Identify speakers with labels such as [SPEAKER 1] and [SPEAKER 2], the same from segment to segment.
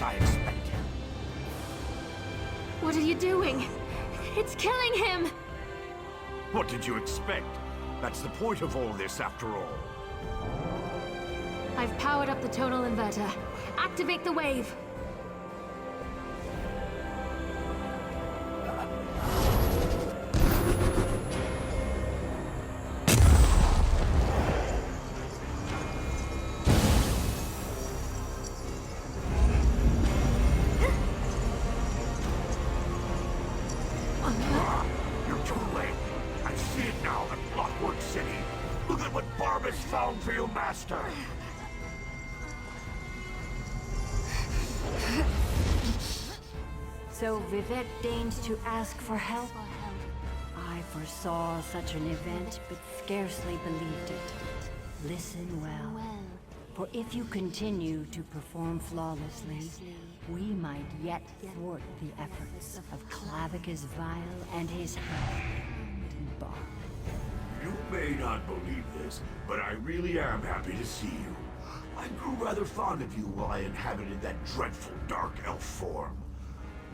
[SPEAKER 1] as I expected.
[SPEAKER 2] What are you doing? It's killing him!
[SPEAKER 1] What did you expect? That's the point of all this, after all.
[SPEAKER 2] I've powered up the tonal inverter. Activate the wave!
[SPEAKER 1] You're too late. I see it now, the Clockwork City. Look at what Barbas found for you, Master.
[SPEAKER 3] So VIVEC deigns to ask for help? I foresaw such an event, but scarcely believed it. Listen well, for if you continue to perform flawlessly, we might yet thwart the efforts of Clavicus Vile and his hound, Bar.
[SPEAKER 1] You may not believe this, but I really am happy to see you. I grew rather fond of you while I inhabited that dreadful dark elf form.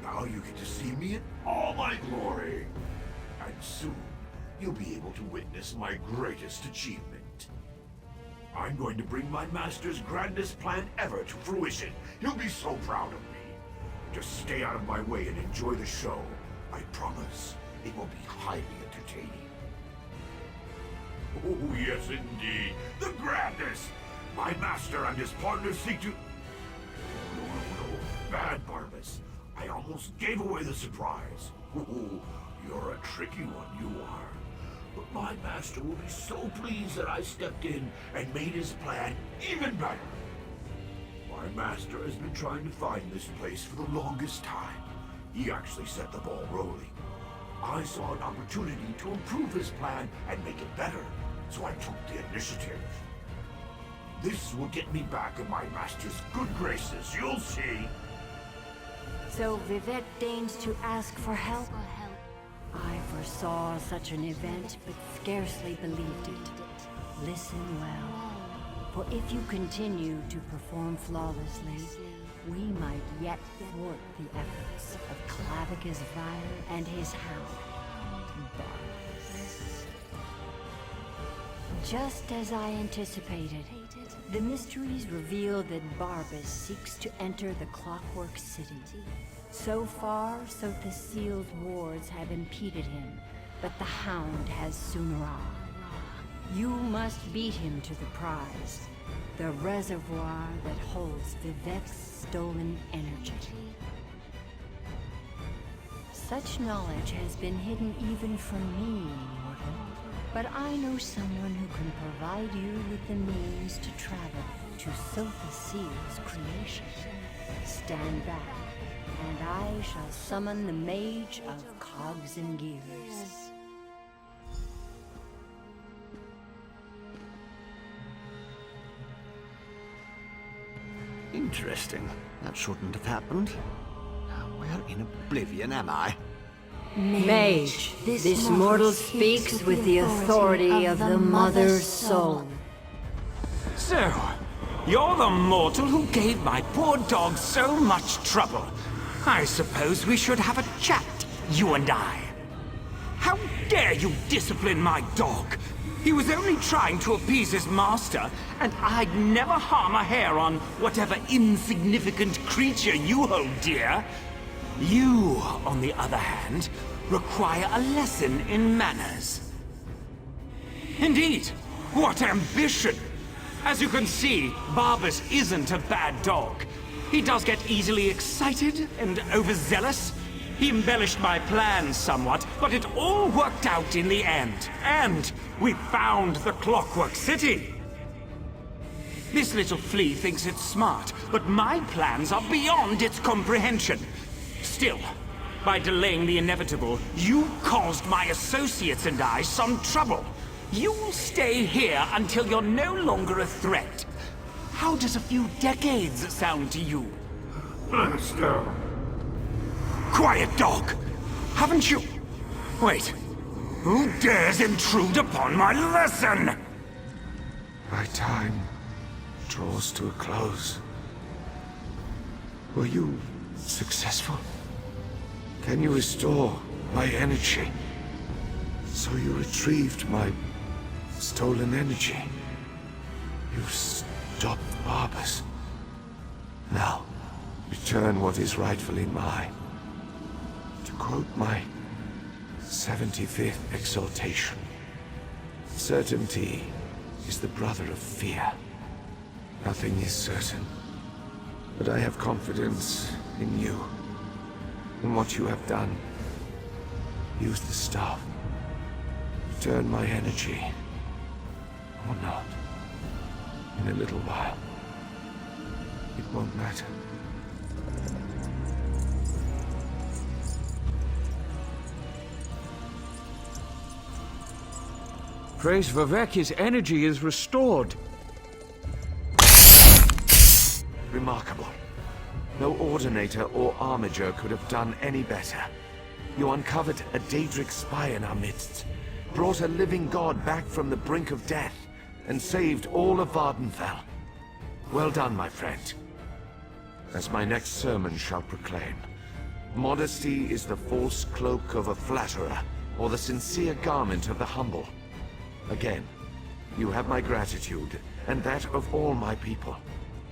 [SPEAKER 1] Now you get to see me in all my glory. And soon, you'll be able to witness my greatest achievement. I'm going to bring my master's grandest plan ever to fruition. He'll be so proud of me. Just stay out of my way and enjoy the show. I promise, it will be highly entertaining. Oh, yes indeed. The grandest! My master and his partners seek to... No. Bad, Barbas. I almost gave away the surprise. Oh, you're a tricky one, you are. But my master will be so pleased that I stepped in and made his plan even better. My master has been trying to find this place for the longest time. He actually set the ball rolling. I saw an opportunity to improve his plan and make it better, so I took the initiative. This will get me back in my master's good graces, you'll see.
[SPEAKER 3] So VIVEC deigns to ask for help? I foresaw such an event, but scarcely believed it. Listen well, for if you continue to perform flawlessly, we might yet thwart the efforts of Clavicus Vile and his hound, Barbas. Just as I anticipated, the mysteries reveal that Barbas seeks to enter the Clockwork City. So far, so the sealed wards have impeded him, but the Hound has soon arrived. You must beat him to the prize, the reservoir that holds VIVEC's stolen energy. Such knowledge has been hidden even from me, mortal, but I know someone who can provide you with the means to travel to Sotha Seal's creation. Stand back, and I shall summon the Mage of Cogs and Gears.
[SPEAKER 4] Interesting. That shouldn't have happened. Now, where in oblivion am I?
[SPEAKER 3] Mage, this mortal speaks with the authority of the Mother's Soul.
[SPEAKER 5] So, you're the mortal who gave my poor dog so much trouble. I suppose we should have a chat, you and I. How dare you discipline my dog? He was only trying to appease his master, and I'd never harm a hair on whatever insignificant creature you hold dear. You, on the other hand, require a lesson in manners. Indeed, what ambition! As you can see, Barbas isn't a bad dog. He does get easily excited and overzealous. He embellished my plans somewhat, but it all worked out in the end. And we found the Clockwork City. This little flea thinks it's smart, but my plans are beyond its comprehension. Still, by delaying the inevitable, you caused my associates and I some trouble. You'll stay here until you're no longer a threat. How does a few decades sound to you?
[SPEAKER 1] Master!
[SPEAKER 5] Quiet, dog! Haven't you... Wait. Who dares intrude upon my lesson?
[SPEAKER 6] My time draws to a close.
[SPEAKER 1] Were you successful? Can you restore my energy? So you retrieved my stolen energy. You stopped the Barbers. Now, return what is rightfully mine. To quote my 75th exaltation, certainty is the brother of fear. Nothing is certain, but I have confidence in you, in what you have done. Use the staff. Return my energy, or not. In a little while, it won't matter.
[SPEAKER 6] Praise VIVEC, his energy is restored.
[SPEAKER 1] Remarkable. No Ordinator or Armiger could have done any better. You uncovered a Daedric spy in our midst, brought a living god back from the brink of death, and saved all of Vardenfell. Well done, my friend. As my next sermon shall proclaim, modesty is the false cloak of a flatterer, or the sincere garment of the humble. Again, you have my gratitude, and that of all my people.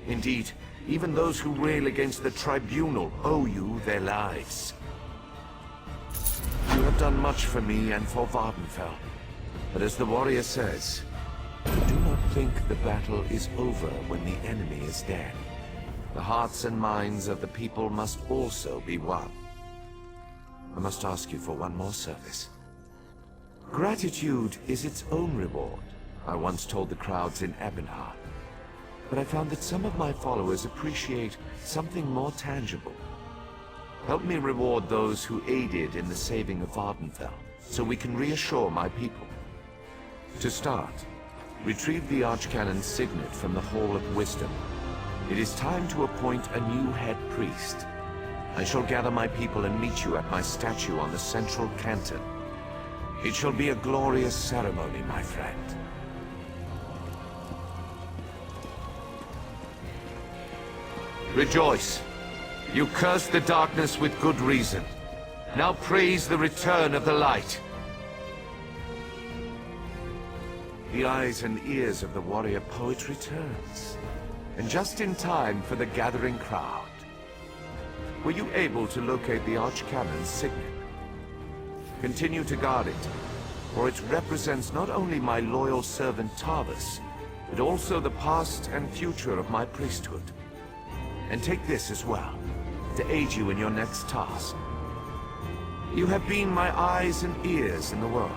[SPEAKER 1] Indeed, even those who rail against the Tribunal owe you their lives. You have done much for me and for Vardenfell, but as the warrior says, do not think the battle is over when the enemy is dead. The hearts and minds of the people must also be won. I must ask you for one more service. Gratitude is its own reward, I once told the crowds in Ebonheart. But I found that some of my followers appreciate something more tangible. Help me reward those who aided in the saving of Vardenfell, so we can reassure my people. To start, retrieve the Archcannon's signet from the Hall of Wisdom. It is time to appoint a new head priest. I shall gather my people and meet you at my statue on the central canton. It shall be a glorious ceremony, my friend. Rejoice. You cursed the darkness with good reason. Now praise the return of the light. The eyes and ears of the warrior poet returns, and just in time for the gathering crowd. Were you able to locate the Archcannon's signet? Continue to guard it, for it represents not only my loyal servant Tarvus, but also the past and future of my priesthood. And take this as well, to aid you in your next task. You have been my eyes and ears in the world.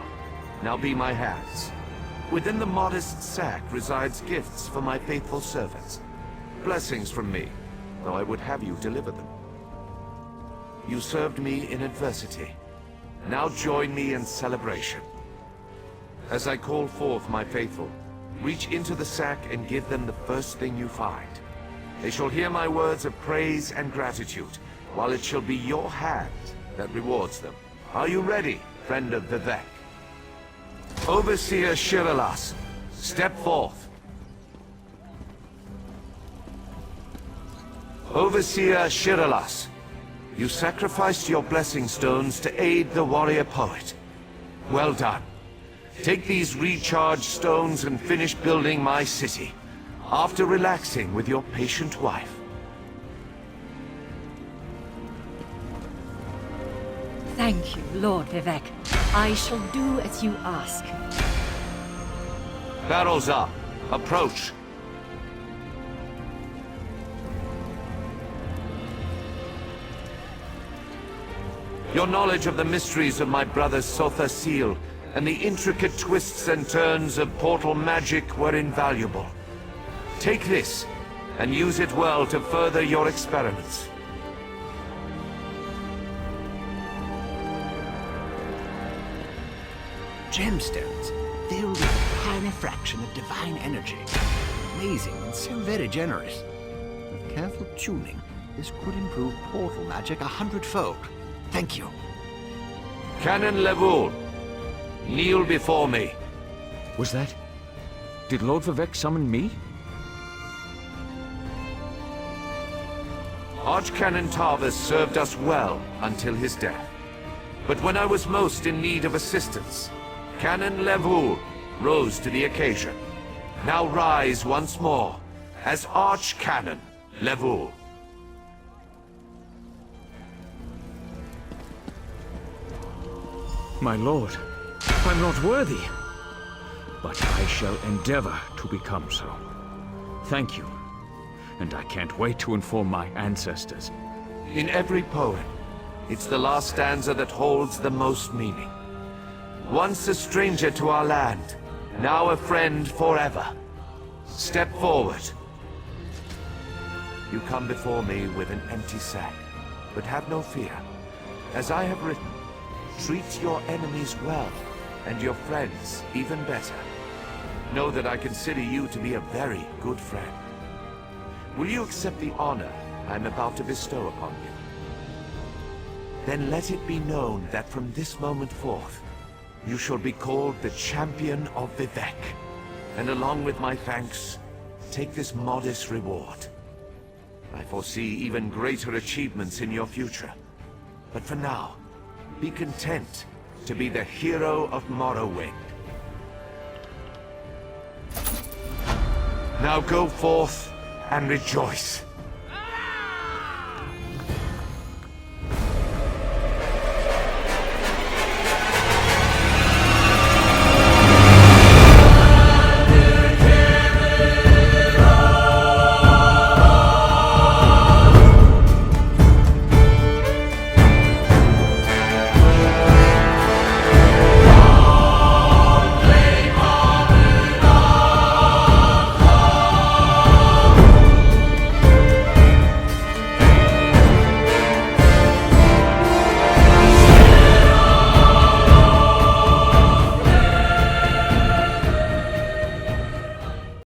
[SPEAKER 1] Now be my hands. Within the modest sack resides gifts for my faithful servants. Blessings from me, though I would have you deliver them. You served me in adversity. Now join me in celebration. As I call forth my faithful, reach into the sack and give them the first thing you find. They shall hear my words of praise and gratitude, while it shall be your hand that rewards them. Are you ready, friend of VIVEC? Overseer Shiralas, step forth. Overseer Shiralas, you sacrificed your blessing stones to aid the warrior poet. Well done. Take these recharged stones and finish building my city, after relaxing with your patient wife.
[SPEAKER 3] Thank you, Lord VIVEC. I shall do as you ask.
[SPEAKER 1] Barrels up. Approach. Your knowledge of the mysteries of my brother's Sotha seal and the intricate twists and turns of portal magic were invaluable. Take this, and use it well to further your experiments.
[SPEAKER 4] Gemstones, filled with a tiny fraction of divine energy. Amazing and so very generous. With careful tuning, this could improve portal magic 100-fold. Thank you.
[SPEAKER 1] Canon Levoul, kneel before me.
[SPEAKER 6] Was that... Did Lord VIVEC summon me?
[SPEAKER 7] Archcanon Tarvas served us well until his death. But when I was most in need of assistance, Canon Levoul rose to the occasion. Now rise once more as Archcanon Levoul.
[SPEAKER 6] My lord, I'm not worthy. But I shall endeavor to become so. Thank you. And I can't wait to inform my ancestors.
[SPEAKER 7] In every poem, it's the last stanza that holds the most meaning. Once a stranger to our land, now a friend forever. Step forward. You come before me with an empty sack, but have no fear. As I have written, treat your enemies well, and your friends even better. Know that I consider you to be a very good friend. Will you accept the honor I'm about to bestow upon you? Then let it be known that from this moment forth, you shall be called the Champion of VIVEC. And along with my thanks, take this modest reward. I foresee even greater achievements in your future. But for now, be content to be the hero of Morrowind. Now go forth and rejoice.